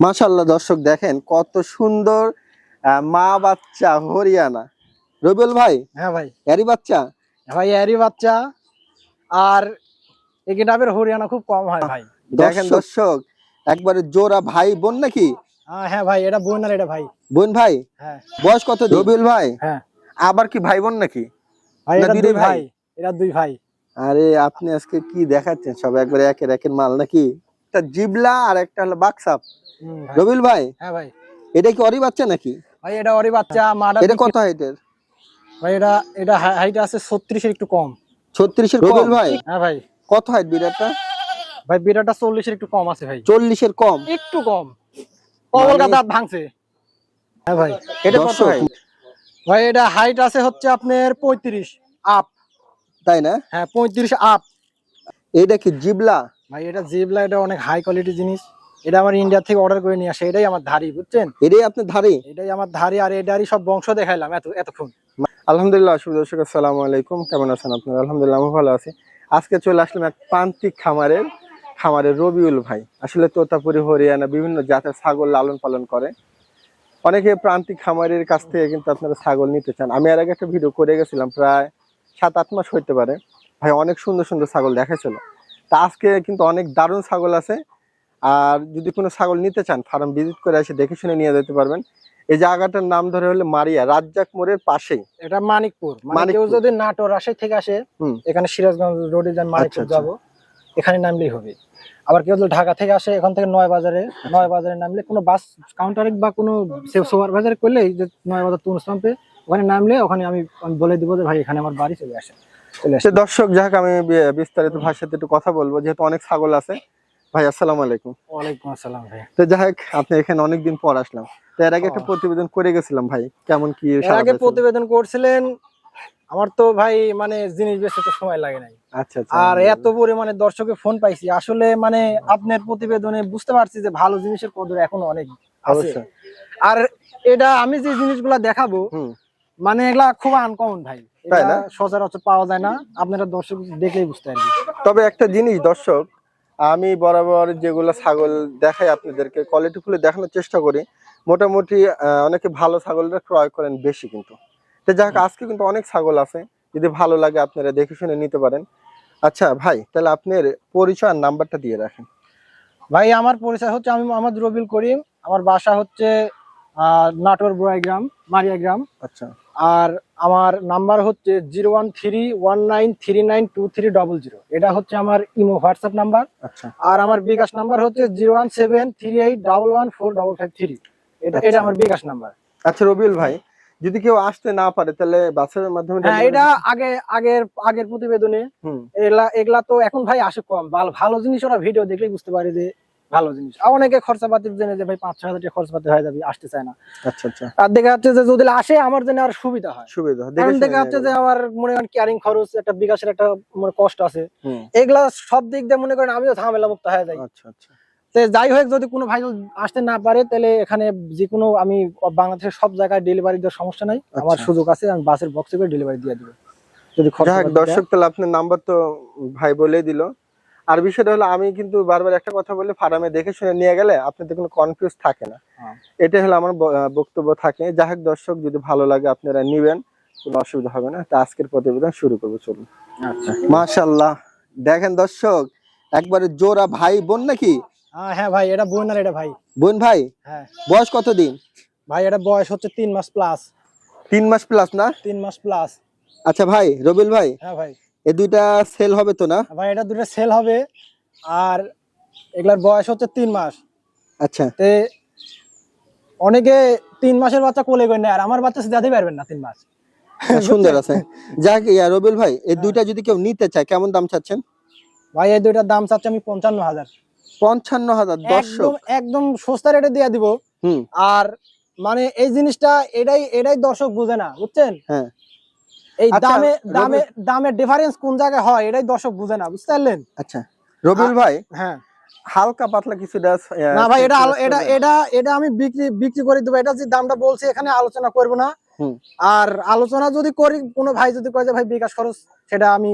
মাশাআল্লাহ দর্শক দেখেন কত সুন্দর মা বাচ্চা হরিয়ানা। রবিউল ভাই, হ্যাঁ ভাই, এরই বাচ্চা? ভাই এরই বাচ্চা। আর এই গেটাবের হরিয়ানা খুব কম হয় ভাই। দেখেন দর্শক একবারে জোড়া ভাই বোন নাকি? হ্যাঁ ভাই, এটা বোন আর এটা ভাই। বোন ভাই? হ্যাঁ। বয়স কত দিন? রবিউল ভাই হ্যাঁ আবার কি ভাই বোন নাকি? ভাই, না এটা দুই দুই ভাই? ভাই, এটা দুই ভাই। আরে আপনি আজকে কি দেখাচ্ছেন, সব একবারে একের একের মাল নাকি? একটা জিবলা আর একটা হলো বাক্সাপ। ভাই। রবিউল ভাই, হ্যাঁ ভাই। এটা কি ওরই বাচ্চা নাকি? ভাই এটা ওরই বাচ্চা। মাটা এটা কত হাইটের? ভাই এটা এটা হাইট আছে 36 এর একটু কম। 36 এর? রবিউল ভাই হ্যাঁ ভাই। কত হাইট বিড়াটা? ভাই বিরাটা 40 এর একটু কম আছে ভাই। 40 এর কম? একটু কম। কলকাতা দাঁত ভাঙছে। হ্যাঁ ভাই। এটা কত হাইট? ভাই এটা হাইট আছে হচ্ছে আপনার 35 আপ। তাই না? হ্যাঁ 35 আপ। এটা কি জিবলা? ভাই এটা জিবলা, এটা অনেক হাই কোয়ালিটি জিনিস। এটা আমার ইন্ডিয়া থেকে অর্ডার করে নিয়ে আসে। এটাই আমার ধারি, বুঝছেন? এটাই আপনার ধারে? এটাই আমার ধারি। আর এটারই সব বংশ দেখাইলাম এতক্ষণ। আলহামদুলিল্লাহ। সুপ্রিয় দর্শক আসসালামু আলাইকুম, কেমন আছেন আপনারা? আলহামদুলিল্লাহ আমি ভালো আছি। আজকে চলে আসলাম এক প্রান্তিক খামারের রবিউল ভাই। আসলে তোতাপুরি হরিয়ানা বিভিন্ন জাতের ছাগল লালন পালন করে। অনেকে প্রান্তিক খামারের কাছ থেকে কিন্তু আপনারা ছাগল নিতে চান। আমি এর আগে একটা ভিডিও করে গেছিলাম, প্রায় 7-8 মাস হইতে পারে। ভাই অনেক সুন্দর সুন্দর ছাগল দেখাইছিল। তা আজকে কিন্তু অনেক দারুণ ছাগল আছে। আর যদি কোনো ছাগল নিতে চান ফার্ম ভিজিট করে এসে দেখে শুনে নিয়ে যেতে পারবেন। এই জায়গাটার নাম ধরে হলো মারিয়া, রাজ্জাক মোড়ের পাশেই। এটা মানিকপুর। মানে কেউ যদি নাটোর রাজশাহী থেকে আসে, এখানে সিরাজগঞ্জ রোডে যান, মানিকপুর যাবো, এখানে নামলেই হবে। আবার কেউ যদি ঢাকা থেকে আসে, এখান থেকে নয় বাজারে নামলে কোনো বাস কাউন্টারে বা কোনো সুপার বাজারে করলে যে নয় বাজার তুন স্টাম্পে ওখানে নামলে ওখানে আমি বলে দিব যে ভাই এখানে আমার বাড়ি, চলে আসে। দর্শক যাক আমি বিস্তারিত ভাষাতে একটু কথা বলবো, যেহেতু অনেক ছাগল আছে। ভাই আসসালামু আলাইকুম। ওয়ালাইকুম আসসালাম ভাই। তো যাক আপনি এখানে অনেকদিন পর আসলাম। তো এর আগে একটা প্রতিবেদন করে গেছিলাম ভাই, কেমন কি? এর আগে প্রতিবেদন করছিলেন, আমার তো ভাই মানে জিনিস বেচতে তো সময় লাগে নাই। আচ্ছা আচ্ছা। আর এত পরিমাণে দর্শকের ফোন পাইছি, আসলে মানে আপনার প্রতিবেদনে বুঝতে পারছি যে ভালো জিনিসের কদর এখন অনেক আছে। আর এটা আমি যে জিনিসগুলা দেখাবো মানে এগুলা খুব আনকমন ভাই, তাই না? সচরাচর পাওয়া যায় না, আপনারা দর্শক দেখলেই বুঝতে পারবেন। তবে একটা জিনিস দর্শক, আমি বরাবর যেগুলো ছাগল দেখাই আপনাদেরকে কোয়ালিটি ফুলে দেখানোর চেষ্টা করি। মোটামুটি অনেকে ভালো ছাগলটা ক্রয় করেন বেশি কিন্তু। তো যাক আজকে কিন্তু অনেক ছাগল আছে, যদি ভালো লাগে আপনারা দেখে শুনে নিতে পারেন। আচ্ছা ভাই, তাহলে আপনার পরিচয় আর নাম্বারটা দিয়ে রাখেন। ভাই আমার পরিচয় হচ্ছে, আমি মোহাম্মদ রবিউল করিম। আমার বাসা হচ্ছে নাটোর বুড়াইগ্রাম, মারিয়া গ্রাম। আচ্ছা। আর আমার নাম্বার হচ্ছে 01319392300। এটা হচ্ছে আমার ইমো হোয়াটসঅ্যাপ নাম্বার। আচ্ছা। আর আমার বিকাশ নাম্বার হচ্ছে 01738114553। এটা আমার বিকাশ নাম্বার। আচ্ছা রবিউল ভাই, যদি কেউ আসতে না পারে তাহলে বাসের মাধ্যমে? হ্যাঁ, এটা আগের প্রতিবেদনে এগুলা তো এখন ভাই আসে কম। ভালো জিনিস ওরা ভিডিও দেখলেই বুঝতে পারে যে ভালো জিনিস। অনেকে খরচাপাতির জন্য যে ভাই 5-6 হাজার টাকা খরচাপাতি হয়ে যাবে, আসতে চায় না। আচ্ছা আচ্ছা। আর দেখা যাচ্ছে যে যদি আসে আমার জন্য আর সুবিধা হয়। কারণ দেখা যাচ্ছে যে আমার মনে করেন ক্যারিং খরচ, একটা বিকাশের একটা কষ্ট আছে, এগুলা সব দিক দিয়ে মনে করেন আমিও ঝামেলা মুক্ত হয়ে যাই। আচ্ছা আচ্ছা। যাই হোক, যদি কোনো ভাই আসতে না পারে তাহলে এখানে যে কোনো, আমি বাংলাদেশের সব জায়গায় ডেলিভারি দেওয়ার সমস্যা নাই, আমার সুযোগ আছে। আমি বাসের বক্সে করে ডেলিভারি দিয়ে দিব যদি দর্শক। তাহলে আপনার নাম্বার তো ভাই বলেই দিল। আর বিষয়টা হলো, আমি কিন্তু বারবার একটা কথা বলি, ফার্মে দেখে শুনে নিয়ে গেলে আপনাদের কোনো কনফিউজ থাকে না। এটা হলো আমার বক্তব্য থাকে। যাই হোক দর্শক, যদি ভালো লাগে আপনারা নিবেন, কোনো অসুবিধা হবে না। তা আজকের প্রতিবেদন শুরু করবো, চলুন। আচ্ছা। মাশাআল্লাহ দেখেন দর্শক একবারে জোড়া ভাই বোন নাকি? হ্যাঁ ভাই, এটা বোন আর এটা ভাই। বোন ভাই? হ্যাঁ। বয়স কত দিন? ভাই এটা বয়স হচ্ছে 3 মাস প্লাস। 3 মাস প্লাস না? 3 মাস প্লাস। আচ্ছা ভাই রবিউল ভাই। হ্যাঁ ভাই। এই দুইটা সেল হবে তো না? ভাই এটা দুটো সেল হবে। আর এগুলার বয়স হচ্ছে 3 মাস। আচ্ছা। অনেকে 3 মাসের বাচ্চা কোলে করে নেয়, আর আমার বাচ্চা দিতে পারবেন না 3 মাস। সুন্দর আছে। যাক রবিউল ভাই, এই দুইটা যদি কেউ নিতে চায় কেমন দাম চাচ্ছেন? ভাই এই দুইটার দাম চাচ্ছি আমি 55,000। 55,000? দর্শক একদম সস্তা রেটে দিয়ে দিব। আর মানে এই জিনিসটা এটাই দর্শক বুঝে না, বুঝছেন? হ্যাঁ। এই দামে ডিফারেন্স কোন জায়গায় হয় এটাই দর্শক বুঝে না, বুঝতে পারলেন? আচ্ছা রবিউল ভাই। হ্যাঁ। হালকা পাতলা কিছু না ভাই, এটা আমি বিক্রি করে দেবো। এটা যে দামটা বলছি এখানে আলোচনা করব না। আর আলোচনা যদি করি, কোনো ভাই যদি কয় যে ভাই বিকাশ খরচ, সেটা আমি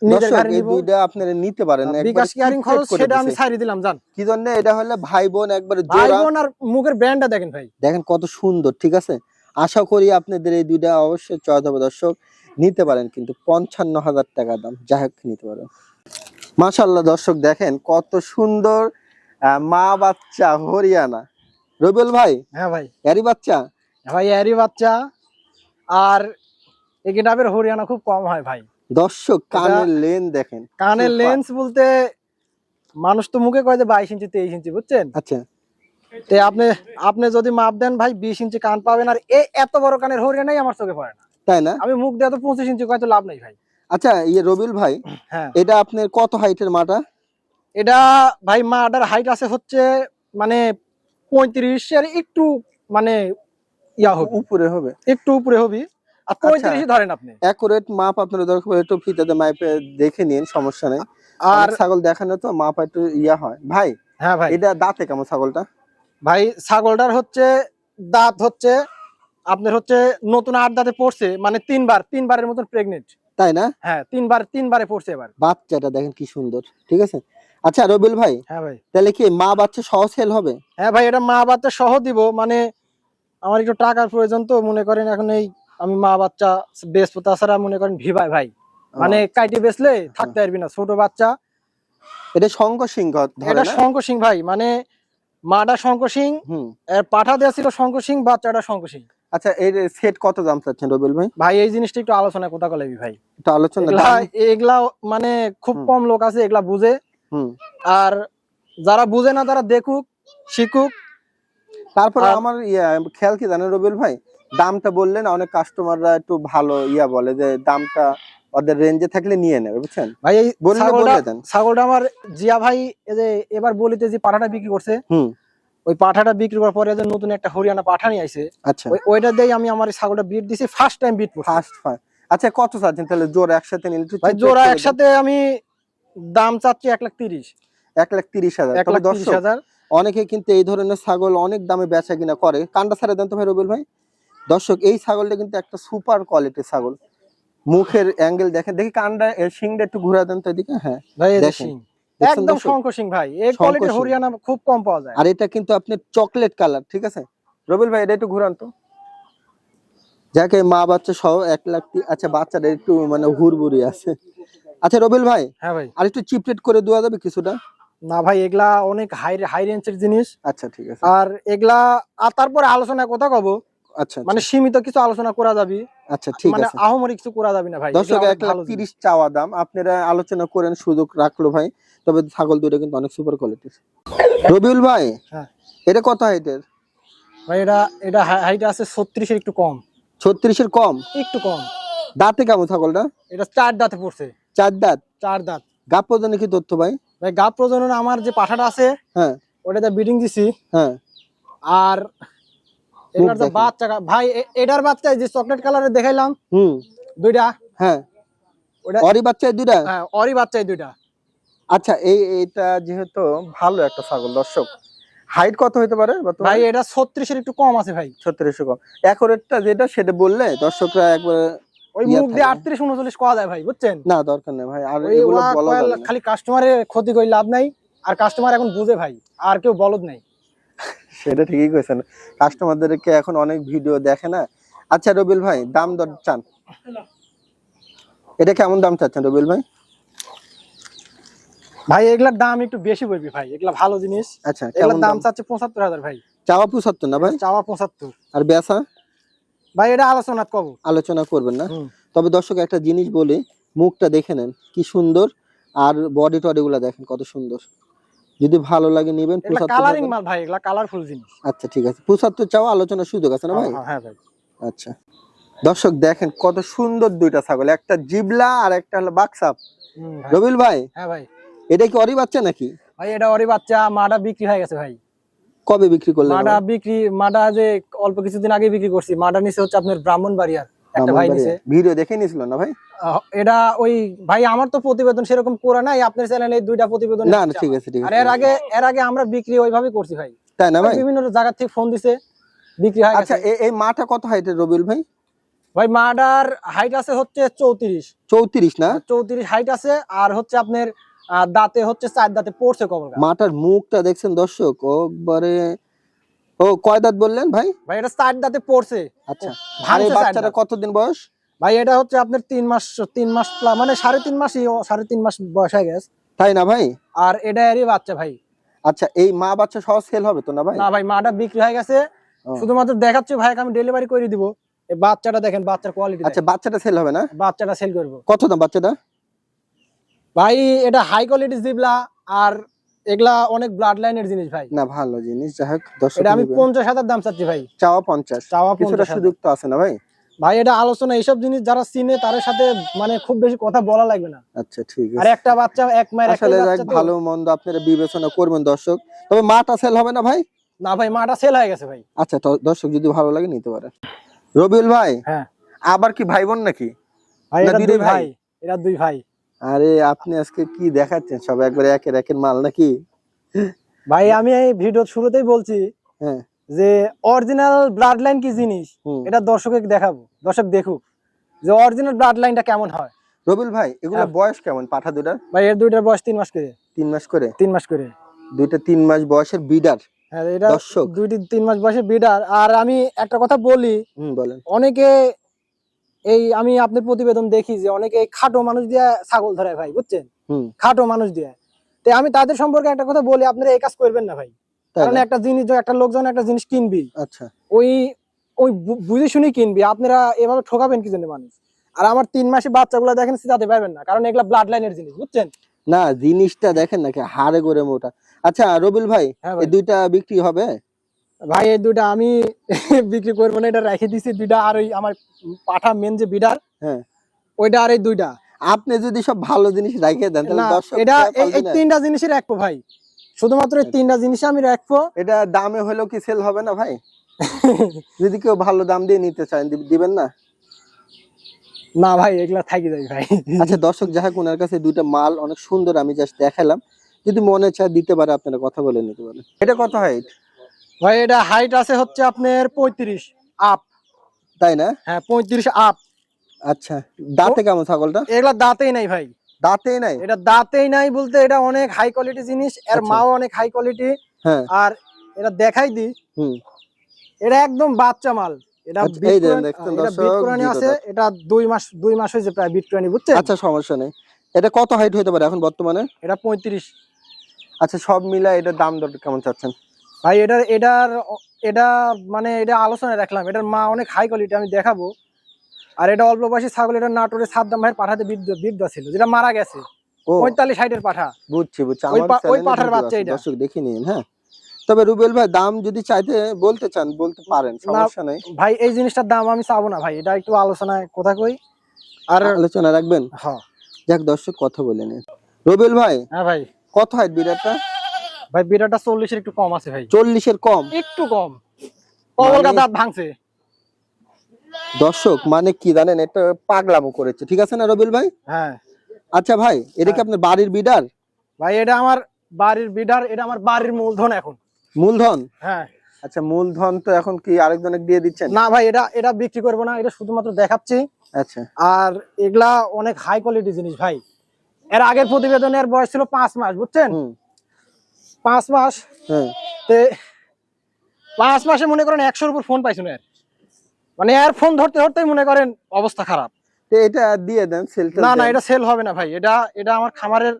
নিজের দর্শক গাড়ি এই নিব, দুইটা আপনারা নিতে পারেন একবারে বিকাশ কেয়ারিং ফিট খরচ করে সেটা আমি দিছে। ছাড়িয়ে দিলাম জান। কি জন্য এটা হলে ভাই বোন একবারে ভাই জোড়া, বোন আর মুখের ব্র্যান্ডটা দেখেন ভাই। দেখেন কত সুন্দর, ঠিক আছে। আশা করি আপনাদের এই দুইটা অবশ্যই চয়েস হবে দর্শক, নিতে পারেন কিন্তু 55,000 টাকা দাম, যাই হোক নিতে পারেন। মাশাআল্লাহ দর্শক দেখেন কত সুন্দর মা বাচ্চা হরিয়ানা। রবিউল ভাই হ্যাঁ ভাই, এরই বাচ্চা? ভাই এরই বাচ্চা। আর এই গেটাপের হরিয়ানা খুব কম হয় ভাই। দর্শক কানের লেন দেখেন, কানের Super। লেন্স বলতে মানুষ তো মুখে কয় যে 22 ইঞ্চি 23 ইঞ্চি, বুঝছেন? আচ্ছা তে আপনি আপনি যদি মাপ দেন ভাই 20 ইঞ্চি কান পাবেন। আর এত বড় কানের হরিয়ানাই আমার চোখে পড়ে না। তাই না? আমি মুখ দিয়ে তো 25 ইঞ্চি কয় তো লাভ নাই ভাই। আচ্ছা ইয়ে রবিউল ভাই, হ্যাঁ, এটা আপনার কত হাইটের মাটা? এটা ভাই মাটার হাইট আছে হচ্ছে মানে 35 এর একটু মানে ইয়া হবে, উপরে হবে, একটু উপরে হবে। আর 35 ধরেন আপনি। অ্যাকুরেট মাপ আপনার দরকার পড়লে একটু ফিতাতে মাপে দেখে নিন, সমস্যা নেই। আর আর ছাগল দেখানো তো মাপ একটু ইয়া হয় ভাই। হ্যাঁ ভাই, এটা দাঁতে কেমন ছাগলটা? ভাই ছাগলটার হচ্ছে দাঁত হচ্ছে আপনার হচ্ছে নতুন 8 দাঁতে পড়ছে, মানে তিনবারের মতন প্রেগনেন্ট। তাই না? হ্যাঁ, তিনবারে পড়ছে এবার। বাচ্চাটা দেখেন কি সুন্দর, ঠিক আছে। আচ্ছা রবিউল ভাই, হ্যাঁ ভাই, তাহলে কি মা বাচ্চা সহ সেল হবে? হ্যাঁ ভাই, এটা মা বাচ্চা সহ দিব। মানে আমার একটু টাকার প্রয়োজন, তো মনে করেন এখন এই আমি মা বাচ্চা বেচবো। তাছাড়া মনে করেন ভিভাই ভাই, মানে কাইটে বেচলে থাকতে পারবি না, ছোট বাচ্চা। এটা শঙ্কর সিংহ ধরে এটা না? শঙ্কর সিং ভাই, মানে মাটা শঙ্কর সিং, হুম। এর পাঠা দেওয়া ছিল শঙ্কর সিং, বাচ্চাটা শঙ্কর সিং। আচ্ছা এর সেট কত দাম চাচ্ছেন রবিউল ভাই? ভাই এই জিনিসটা একটু আলোচনা কোথা কলাবি ভাই। একটু আলোচনা এগুলা এগুলা মানে খুব কম লোক আছে এগুলা বুঝে। হুম। আর যারা বুঝে না তারা দেখুক, শিখুক। তারপরে আর- আমার খেয়াল কি জানেন রবিউল ভাই, দামটা বললেন অনেক কাস্টমাররা একটু ভালো বলে যে দামটা ওদের রেঞ্জে থাকলে নিয়ে নেবে, বুঝছেন? ভাই এই বললে বলে দেন। ছাগলটা আমার জিয়া ভাই এই যে এবার বলিতে যে পাঠাটা বিক্রি করছে, হুম। ওই পাঠাটা বিক্রি করার পরে যে নতুন একটা হরিয়ানা পাঠা নিয়ে আইছে, আচ্ছা ওইটা দিয়ে আমি আমার এই ছাগলটা বিট দিছি, ফার্স্ট টাইম বিট করছি। ফার্স্ট আচ্ছা কত চাচ্ছেন তাহলে জোড়া একসাথে নিলে? একটু ভাই cheap জোড়া rate করে দেন। একসাথে আমি দাম চাচ্ছি 1,30,000। 1,30,000। তবে দর্শক 1,30,000। অনেকে কিন্তু এই ধরনের ছাগল অনেক দামে বেচা কিনা করে। কানটা ছেড়ে দেন তো ভাই রবিউল ভাই। দর্শক এই ছাগলটা কিন্তু একটা সুপার কোয়ালিটির ছাগল। মুখের অ্যাঙ্গেল দেখেন, দেখি কানটা শিংটা একটু ঘুরা দেন তো এদিকে। হ্যাঁ ভাই এই যে দেখেন, শিং, দেখছেন একদম দর্শক? শঙ্কর সিং ভাই। এই শঙ্কর কোয়ালিটির সিং। হরিয়ানা খুব কম পাওয়া যায়। আর এটা কিন্তু আপনি চকলেট কালার, ঠিক আছে রবিউল ভাই? এটা একটু ঘুরান তো, যাকে মা বাচ্চা সহ 1,30,000। আচ্ছা বাচ্চাটা একটু মানে হুড়বুড়ি আছে। আচ্ছা রবিউল ভাই, হ্যাঁ ভাই, আর একটু চিপ রেট করে দেওয়া যাবে কিছুটা? না ভাই এগুলা অনেক হাই রেঞ্জের জিনিস। আচ্ছা ঠিক আছে। আর এগুলা আর তারপরে আলোচনা কথা কব, আচ্ছা মানে সীমিত কিছু আলোচনা করা যাবে, আচ্ছা ঠিক মানে আছে। আহমরি কিছু করা যাবে না ভাই। দর্শক এগুলা অনেক ভালো 1,30,000 চাওয়া দাম, আপনারা আলোচনা করেন, সুযোগ রাখলো ভাই। তবে ছাগল দুটো কিন্তু অনেক সুপার কোয়ালিটির। রবিউল ভাই হ্যাঁ এটা কত হাইটের? ভাই, এটা হাইট আছে 36 এর একটু কম। 36 এর কম? একটু কম। দাঁতে কেমন ছাগলটা? এটা 4 দাঁতে পড়ছে। 4 দাঁত? 4 দাঁত। গাপ পর্যন্ত কি তথ্য ভাই? ভাই গাব প্রজনন আমার যে পাঠাটা আছে হ্যাঁ ওটাতে বিডিং দিছি। হ্যাঁ। আর এটার যে দেখেন। বাচ্চা ভাই এটার বাচ্চা যে চকলেট কালারের দেখাইলাম হুম। দুইটা, হ্যাঁ ওটা অরি বাচ্চা দুইটা? হ্যাঁ ওরই বাচ্চা এই দুইটা। আচ্ছা এইটা যেহেতু ভালো একটা ছাগল, দর্শক হাইট কত হতে পারে ভাই বর্তমানে? এটা 36 এর একটু কম আছে ভাই। 36 কম। অ্যাকুরেটটা যেটা সেটা বললে দর্শকরা একবার ওই মুখ দিয়ে 38 39 কোয়া যায় ভাই, বুঝছেন? না দরকার নেই ভাই, আর ওই এগুলো ওয়া বলা কয়েল যাবে না। খালি কাস্টমারের ক্ষতি করে লাভ নাই। আর কাস্টমার এখন বুঝে ভাই, আর কেউ বলদ নাই। সেটা ঠিকই কইছেন, কাস্টমারদেরকে এখন অনেক ভিডিও দেখে না। আচ্ছা রবিউল ভাই দাম দর চান, এটা কেমন দাম চাচ্ছেন রবিউল ভাই? ভাই এগুলার দাম একটু বেশি পড়বে ভাই, এগুলা ভালো জিনিস। আচ্ছা এগুলার কেমন দাম দাম? চাচ্ছে 75,000 ভাই। চাওয়া 75 না ভাই? চাওয়া 75। আর বেচা? ভাই এটা আলোচনা কব। আলোচনা করবেন না? হুম। তবে দর্শক একটা জিনিস বলি, মুখটা দেখে নেন কি সুন্দর, আর বডি টডি গুলা দেখেন কত সুন্দর। যদি ভালো লাগে নেবেন। এগুলা 75 কালারিং মাল ভাই, এগুলা কালারফুল জিনিস। আচ্ছা ঠিক আছে, 75 চাওয়া, আলোচনার সুযোগ আছে না ভাই? হ্যাঁ ভাই। আচ্ছা দর্শক দেখেন কত সুন্দর দুইটা ছাগল, একটা জিবলা আর একটা হলো বাক্সাপ। ভাই। রবিউল ভাই হ্যাঁ ভাই, এটা কি অরি বাচ্চা নাকি? ভাই এটা ওরই বাচ্চা। মাটা বিক্রি হয়ে গেছে ভাই। কবে বিক্রি করলেন? মাটা যে অল্প কিছুদিন আগে বিক্রি করছি। মাটা নিচে হচ্ছে আপনার ব্রাহ্মণবাড়িয়ার একটা ভাই নিচে। ভিডিও দেখে নিছিল না ভাই? এটা ওই ভাই আমার তো প্রতিবেদন সেরকম করা নাই, আপনার চ্যানেলে দুইটা প্রতিবেদন। না ঠিক আছে ঠিক আর আছে। এর আগে আমরা বিক্রি ওইভাবে করছি ভাই। তাই না ভাই? বিভিন্ন জায়গা থেকে ফোন দিছে, বিক্রি হয়ে আচ্ছা গেছে। এই মাটা কত হাইটের রবিউল ভাই? ভাই মাটার হাইট আছে হচ্ছে 34। 34 না? 34 হাইট আছে, আর হচ্ছে আপনার দাঁতে হচ্ছে 4 দাঁতে পড়ছে কবর গাছ। মাটার মুখটা দেখছেন দর্শক, একবারে ও কয় দাঁত বললেন ভাই? ভাই এটা 4 দাঁতে পড়ছে। আচ্ছা, আর এই ভাঙছে 4 বাচ্চাটা দাঁত। কতদিন বয়স? ভাই এটা হচ্ছে আপনার 3 মাস মানে 3.5 মাসই, 3.5 মাস বয়স হয়ে গেছে। তাই না ভাই? আর এটা এরই বাচ্চা ভাই। আচ্ছা, এই মা বাচ্চা সহ সেল হবে তো না ভাই? না ভাই, মাটা বিক্রি হয়ে গেছে। ও। শুধুমাত্র দেখাচ্ছি ভাইকে, আমি ডেলিভারি করে দিব। এই বাচ্চাটা দেখেন, বাচ্চার কোয়ালিটি। আচ্ছা, বাচ্চাটা সেল হবে না? বাচ্চাটা সেল করব কত দাম বাচ্চাটা? ভাই এটা হাই কোয়ালিটি জিবলা, আর এগুলা অনেক ব্লাড লাইনের জিনিস ভাই। না, ভালো জিনিস, যাই হোক দর্শক এটা আমি নেবে। 50,000 দাম চাচ্ছি ভাই। চাওয়া 50, চাওয়া কিছুটা 50,000। সুযোগ তো আছে না ভাই? ভাই এটা আলোচনা, এইসব জিনিস যারা চিনে তার সাথে মানে খুব বেশি কথা বলা লাগবে না। আচ্ছা, ঠিক আর আছে। একটা বাচ্চা এক মায়ের একটা আসলে বাচ্চা তো। ভালো মন্দ আপনারা বিবেচনা করবেন দর্শক। তবে মাটা সেল হবে না ভাই? না ভাই, মাটা সেল হয়ে গেছে ভাই। আচ্ছা, তো দর্শক যদি ভালো লাগে নিতে পারেন। রবিউল ভাই, হ্যাঁ আবার কি ভাই বোন নাকি? ভাই, না, এটা দুই দুই ভাই? ভাই, এটা দুই ভাই। আরে আপনি আজকে কি দেখাচ্ছেন, সব একবারে একের একের মাল নাকি? ভাই আমি এই ভিডিও শুরুতেই বলছি হ্যাঁ। যে অরিজিনাল ব্লাড লাইন কি জিনিস, হুম। এটা দর্শককে দেখাবো, দর্শক দেখুক যে অরিজিনাল ব্লাড লাইনটা কেমন হয়। রবিউল ভাই, এগুলো হ্যাঁ। বয়স কেমন পাঠা দুটার? ভাই এর দুইটার বয়স 3 মাস করে। 3 মাস করে? 3 মাস করে। দুইটা 3 মাস বয়সের বিডার। হ্যাঁ, এটা দর্শক। 2-3 মাস বয়সের বিডার। আর আমি একটা কথা বলি, বলেন। অনেকে আমি আপনার প্রতিবেদন দেখি যে অনেকে খাটো মানুষ দিয়ে ছাগল ধরে ভাই, বুঝছেন? হুম। খাটো মানুষ দিয়ে। তো আমি তাদের সম্পর্কে একটা কথা বলি, আপনারা এই কাজ করবেন না ভাই। তাই কারণ না? একটা জিনিস, একটা লোকজন একটা জিনিস কিনবি, আচ্ছা। ওই ওই বুঝে শুনে কিনবি। আপনারা এভাবে ঠকাবেন কি জন্য মানুষ? আর আমার 3 মাসে বাচ্চাগুলো দেখেন, সিজাতে পারবেন না, কারণ এগুলা ব্লাড লাইনের জিনিস, বুঝছেন? না, জিনিসটা দেখেন নাকি হাড়ে করে মোটা। আচ্ছা রবিউল ভাই, হ্যাঁ ভাই। এই দুইটা বিক্রি হবে? ভাই এই দুইটা আমি বিক্রি করবো না, এটা রেখে দিছি দুইটা। আর ওই আমার পাঠা মেন যে বিডার, হ্যাঁ, ওইটা আর এই দুইটা। আপনি যদি সব ভালো জিনিস রাখিয়ে দেন তাহলে না, দর্শক এটা এই পালবে না। 3টা জিনিসই রাখবো ভাই, শুধুমাত্র এই 3টা জিনিস আমি রাখবো। এটা দামে হলেও কি সেল হবে না ভাই? যদি কেউ ভালো দাম দিয়ে নিতে চান দিবেন না? না ভাই, এগুলা থাকি যাই ভাই। আচ্ছা দর্শক, যাই হোক ওনার কাছে দুইটা মাল অনেক সুন্দর, আমি জাস্ট দেখালাম। যদি মনে চায় দিতে পারে, আপনারা কথা বলে নিতে পারেন। এটা কত হাইট? ভাই এটা হাইট আছে হচ্ছে আপনার 35 আপ। তাই না? হ্যাঁ 35 আপ। আচ্ছা, দাঁতে কেমন ছাগলটা? এগুলা দাঁতেই নাই ভাই। দাঁতেই নাই? এটা দাঁতেই নাই বলতে, এটা অনেক হাই কোয়ালিটি জিনিস, এর আচ্ছা। মাও অনেক হাই কোয়ালিটি। হ্যাঁ। আর এটা দেখাই দি, হুম। এটা একদম বাচ্চা মাল। এটা আচ্ছা, এই দেখেন, দেখছেন দর্শক, বিটকুরানি আছে। জুতোটা। এটা 2 মাস হয়েছে প্রায় বিটকুরানি, বুঝছেন? আচ্ছা, সমস্যা নেই। এটা কত হাইট হতে পারে এখন বর্তমানে? এটা 35। আচ্ছা, সব মিলা এটার দাম দর কেমন চাচ্ছেন? ভাই এটা মানে এটা আলোচনায় রাখলাম। এটার মা অনেক হাই কোয়ালিটি, আমি দেখাবো। আর এটা অল্প বয়সী ছাগল, এটা নাটোরের সাদ্দাম ভাইয়ের পাঠাতে বিদ্য ছিল, যেটা মারা গেছে। ও 45 হাইটের পাঠা। বুঝছি। ওই আমার পাঠার বাচ্চা এটা। দর্শক দেখে নিন। হ্যাঁ, তবে রুবেল ভাই দাম যদি চাইতে বলতে চান বলতে পারেন, সমস্যা নাই। ভাই এই জিনিসটার দাম আমি চাবো না ভাই, এটা একটু আলোচনায় কথা কই। আর আলোচনা রাখবেন। হ্যাঁ। যাক দর্শক, কথা বলে নিন। রুবেল ভাই, হ্যাঁ ভাই। কত হাইট বিড়াটা? ভাই বিড়াটা 40-এর একটু কম আছে ভাই। 40-এর কম? একটু কম। কবলকা দাঁত ভাঙছে। দর্শক মানে কি জানেন, এটা পাগলামো করেছে, ঠিক আছে না রবিউল ভাই? হ্যাঁ। আচ্ছা ভাই, এটা কি আপনার বাড়ির বিডার? ভাই এটা আমার বাড়ির বিডার, এটা আমার বাড়ির মূলধন এখন। মূলধন? হ্যাঁ। আচ্ছা, মূলধন তো এখন কি আরেকজনকে দিয়ে দিচ্ছেন? না ভাই, এটা বিক্রি করবো না, এটা শুধুমাত্র দেখাচ্ছি। আচ্ছা। আর এগুলা অনেক হাই কোয়ালিটি জিনিস ভাই। এর আগের প্রতিবেদনের বয়স ছিল 5 মাস, বুঝছেন? 5 মাস। হ্যাঁ। তে 5 মাসে মনে করেন 100-এর উপর ফোন পাইছো না। মানে এর ফোন ধরতে ধরতেই মনে করেন অবস্থা খারাপ। তো এটা দিয়ে দেন, সেল। না, এটা সেল হবে না ভাই। এটা আমার খামারের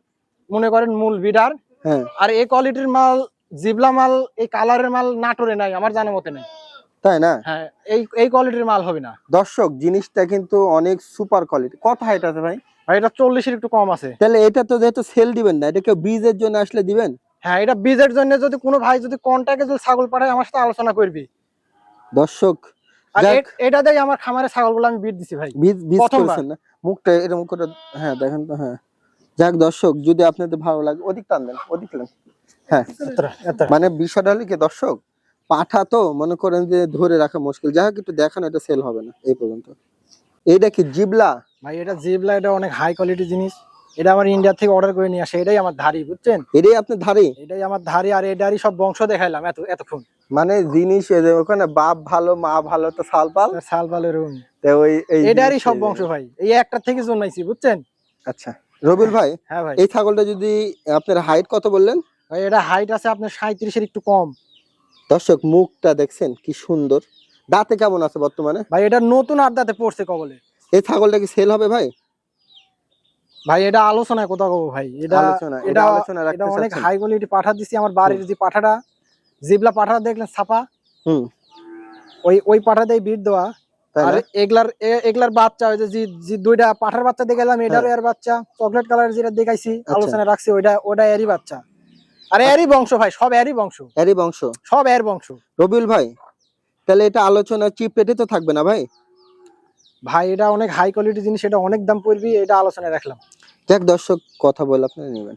মনে করেন মূল বিডার। হ্যাঁ। আর এই কোয়ালিটির মাল, জিবলা মাল, এই কালারের মাল নাটোরে নাই, আমার জানা মতে নাই। তাই না? হ্যাঁ, এই কোয়ালিটির মাল হবে না। দর্শক, জিনিসটা কিন্তু অনেক সুপার কোয়ালিটি। কত হাইট আছে ভাই? ভাই এটা 40-এর একটু কম আছে। তাহলে এটা তো যেহেতু সেল দিবেন না, এটা কেউ বীজের জন্য আসলে দিবেন? হ্যাঁ, এটা বীজের জন্য যদি কোনো ভাই যদি কন্টাক্টে যদি ছাগল পাঠায়, আমার সাথে আলোচনা করবি। দর্শক, আর যাক, এটা দিয়ে আমার খামারে ছাগলগুলো আমি বিট দিছি ভাই। বীজ প্রথমবার। করেছেন না? মুখটা এরকম করে, হ্যাঁ দেখেন তো। হ্যাঁ, যাক দর্শক, যদি আপনাদের ভালো লাগে ওদিক টান দেন, ওদিক টান। হ্যাঁ, মানে বিষয়টা হলো কি দর্শক, পাঠা তো মনে করেন যে ধরে রাখা মুশকিল। যাই হোক, একটু দেখানো, এটা সেল হবে না এই পর্যন্ত। এইটা কি জিবলা? ভাই এটা জিবলা, এটা অনেক হাই কোয়ালিটি জিনিস। এটা আমার ইন্ডিয়া থেকে অর্ডার করে নিয়ে আসে, এটাই আমার ধারি, বুঝছেন? এটাই আপনার ধারে? এটাই আমার ধারি। আর এটারই সব বংশ দেখাইলাম এতক্ষণ। মানে জিনিস ওখানে বাপ ভালো মা ভালো তো সালপাল, সালপালের তা ওই এই এটারই সব জিনিসটাই- বংশ ভাই, এই একটা থেকে জন্মাইছি বুঝছেন। আচ্ছা রবিউল ভাই, হ্যাঁ ভাই, এই ছাগলটা যদি আপনার হাইট কত বললেন? ভাই এটা হাইট আছে আপনার 37-এর একটু কম। দর্শক মুখটা দেখছেন কি সুন্দর, দাঁতে কেমন আছে বর্তমানে? ভাই এটা নতুন আড্ডাতে পড়ছে কবলে। এই ছাগলটা কি সেল হবে ভাই? ভাই এটা আলোচনায় কথা কব ভাই, এটা এটা আলোচনা রাখতে এটা অনেক চাচ্ছেন? হাই কোয়ালিটি পাঠা দিছি আমার বাড়ির যে পাঠাটা, জিবলা পাঠা দেখলেন ছাপা, হুম, ওই পাঠা দিয়ে বিট দেওয়া। তাই আর না? এগুলার বাচ্চা ওই যে যে দুইটা পাঠার বাচ্চা দেখে গেলাম, এটারও এর বাচ্চা চকলেট কালার যেটা দেখাইছি আলোচনা রাখছি, ওটা এরই বাচ্চা। আর এরই বংশ ভাই, সব এরই বংশ, এরই বংশ। সব এর বংশ। রবিউল ভাই তাহলে এটা আলোচনা চিপ রেটে তো থাকবে না ভাই? ভাই এটা অনেক হাই কোয়ালিটি জিনিস, এটা অনেক দাম পড়বি, এটা আলোচনায় রাখলাম। যাক দর্শক কথা বলে আপনারা নেবেন।